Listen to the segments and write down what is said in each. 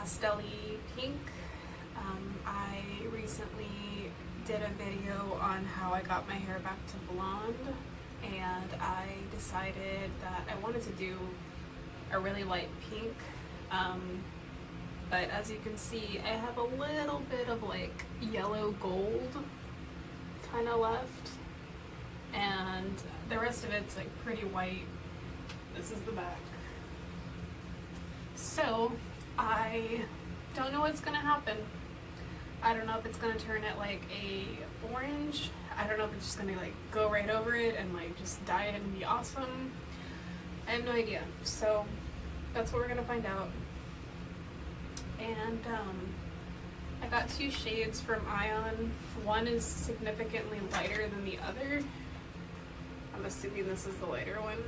pastel-y pink. I recently did a video on how I got my hair back to blonde, and I decided that I wanted to do a really light pink, but as you can see I have a little bit of like yellow gold kind of left, and the rest of it's like pretty white. This is the back. So I don't know what's gonna happen. I don't know if it's gonna turn it like a orange. I don't know if it's just gonna like go right over it and like just dye it and be awesome. I have no idea. So that's what we're gonna find out. And I got two shades from Ion. One is significantly lighter than the other. I'm assuming this is the lighter one.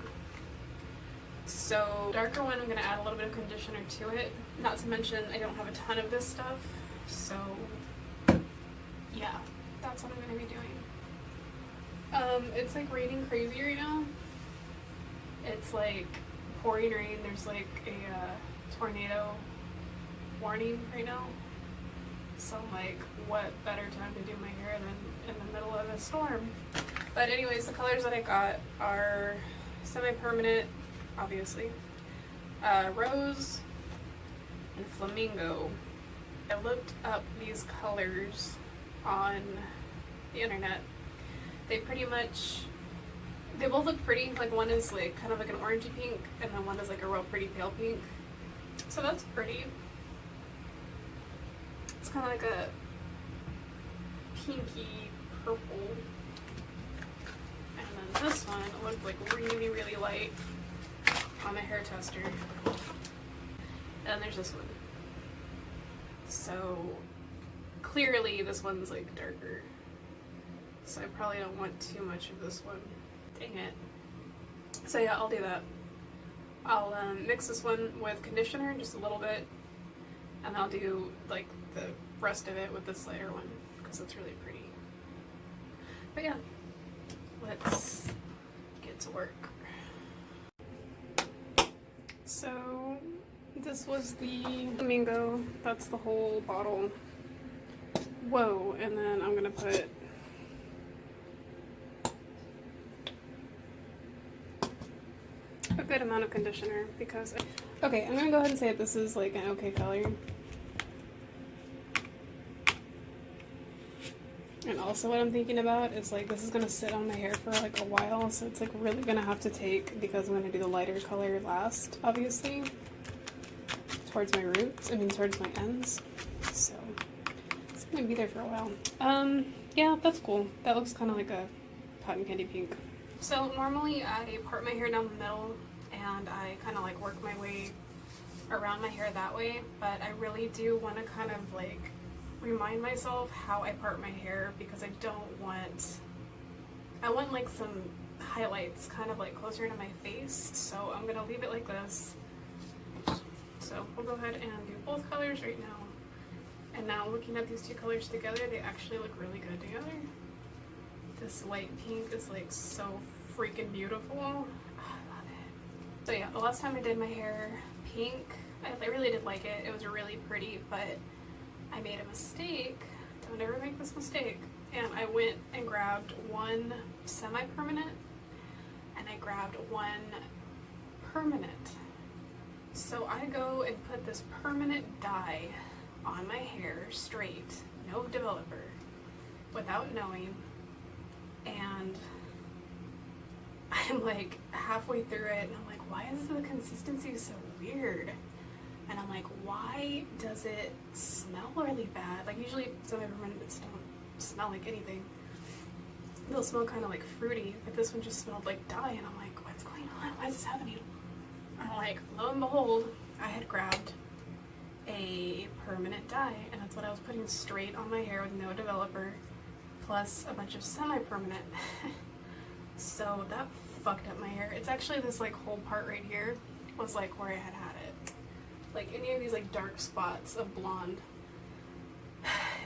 So darker one, I'm gonna add a little bit of conditioner to it. Not to mention I don't have a ton of this stuff, so yeah, that's what I'm gonna be doing. It's like raining crazy right now. It's like pouring rain. There's like a tornado warning right now. So I'm like, what better time to do my hair than in the middle of a storm? But anyways, the colors that I got are semi-permanent, obviously, rose, and flamingo. I looked up these colors on the internet. They both look pretty. Like one is like kind of like an orangey pink, and then one is like a real pretty pale pink. So that's pretty. It's kind of like a pinky purple. And then this one looked like really, really light on the hair tester. And there's this one. So clearly this one's like darker. So I probably don't want too much of this one. Dang it. So yeah, I'll do that. I'll mix this one with conditioner just a little bit, and I'll do like the rest of it with this lighter one because it's really pretty. But yeah, let's get to work. So this was the Flamingo. That's the whole bottle. Whoa, and then I'm gonna put a good amount of conditioner because okay, I'm gonna go ahead and say that this is like an okay color. And also what I'm thinking about is like this is gonna sit on my hair for like a while, so it's like really gonna have to take, because I'm gonna do the lighter color last, obviously, towards my roots, towards my ends. So it's gonna be there for a while. Yeah, that's cool. That looks kind of like a cotton candy pink. So normally I part my hair down the middle and I kind of like work my way around my hair that way, but I really do want to kind of like remind myself how I part my hair, because I want like some highlights kind of like closer to my face, so I'm gonna leave it like this. So we'll go ahead and do both colors right now. And now looking at these two colors together, they actually look really good together. This light pink is like so freaking beautiful. I love it. So yeah, the last time I did my hair pink, I really did like it. It was really pretty, but I made a mistake. Don't ever make this mistake. And I went and grabbed one semi-permanent and I grabbed one permanent. So I go and put this permanent dye on my hair straight, no developer, without knowing. And I'm like halfway through it and I'm like, why is the consistency so weird? And I'm like, why does it smell really bad? Like usually semi-permanents don't smell like anything. They'll smell kind of like fruity, but this one just smelled like dye, and I'm like, what's going on? Why is this happening? And I'm like, lo and behold, I had grabbed a permanent dye, and that's what I was putting straight on my hair with no developer, plus a bunch of semi-permanent. So that fucked up my hair. It's actually this like whole part right here was like where I had it. Like any of these like dark spots of blonde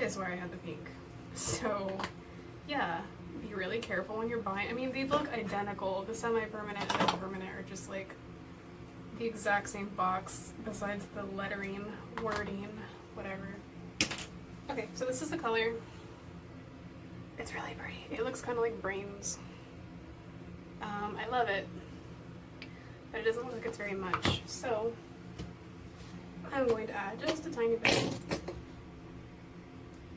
is where I had the pink. So yeah, be really careful when you're buying. They look identical. The semi-permanent and the permanent are just like the exact same box besides the lettering, wording, whatever. Okay, so this is the color. It's really pretty. It looks kind of like brains. I love it, but it doesn't look like it's very much. So I'm going to add just a tiny bit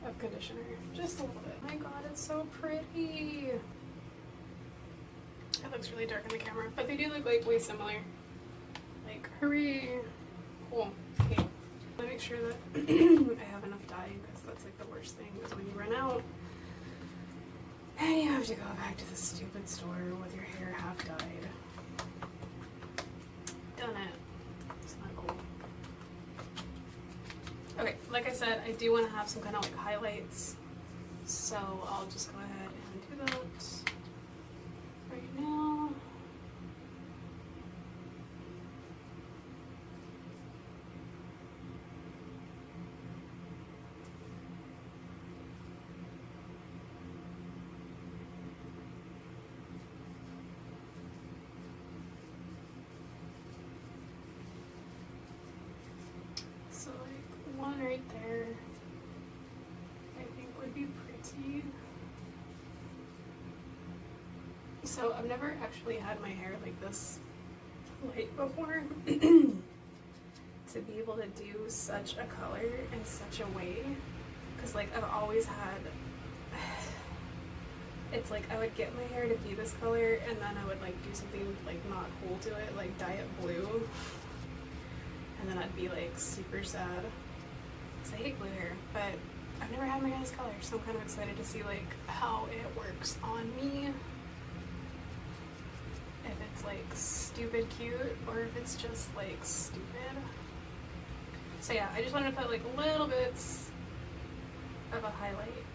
of conditioner, just a little bit. Oh my god, it's so pretty. It looks really dark on the camera, but they do look like way similar. Like, hooray! Cool. Okay, let me make sure that I have enough dye, because that's like the worst thing is when you run out and you have to go back to the stupid store with your hair half dyed. Done it. It's not cool. Okay, like I said, I do want to have some kind of like highlights, so I'll just go ahead and do that right now. So like one right there, I think would be pretty. So I've never actually had my hair like this light before. To be able to do such a color in such a way, because like I've always had, it's like I would get my hair to be this color and then I would like do something like not cool to it, like dye it blue, and then I'd be like super sad because I hate blue hair. But I've never had my hair this color, so I'm kind of excited to see like how it works on me. If it's like stupid cute or if it's just like stupid. So yeah, I just wanted to put like little bits of a highlight.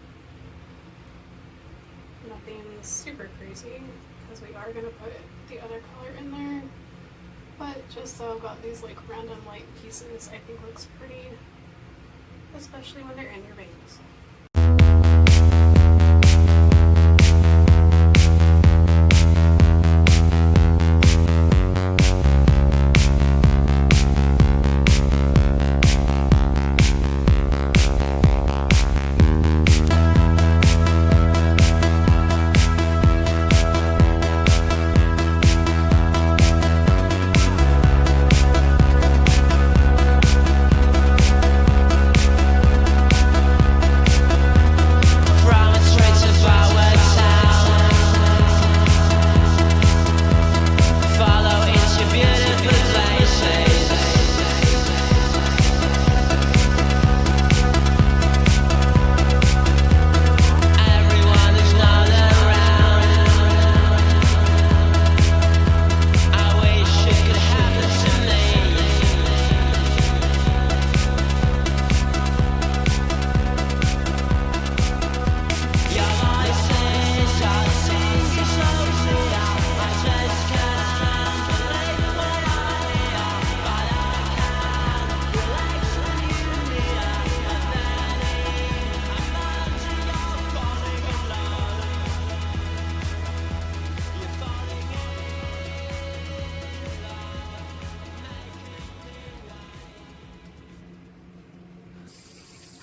Nothing super crazy, because we are gonna put the other color in there. But just so I've got these like random light pieces, I think looks pretty, especially when they're in your bangs.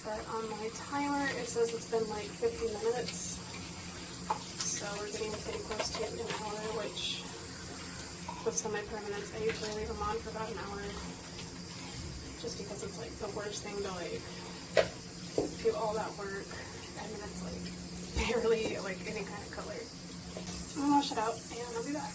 But on my timer, it says it's been like 50 minutes. So we're getting pretty close to an hour, which with semi-permanents, I usually leave them on for about an hour. Just because it's like the worst thing to like do all that work and then it's like barely like any kind of color. I'm gonna wash it out and I'll be back.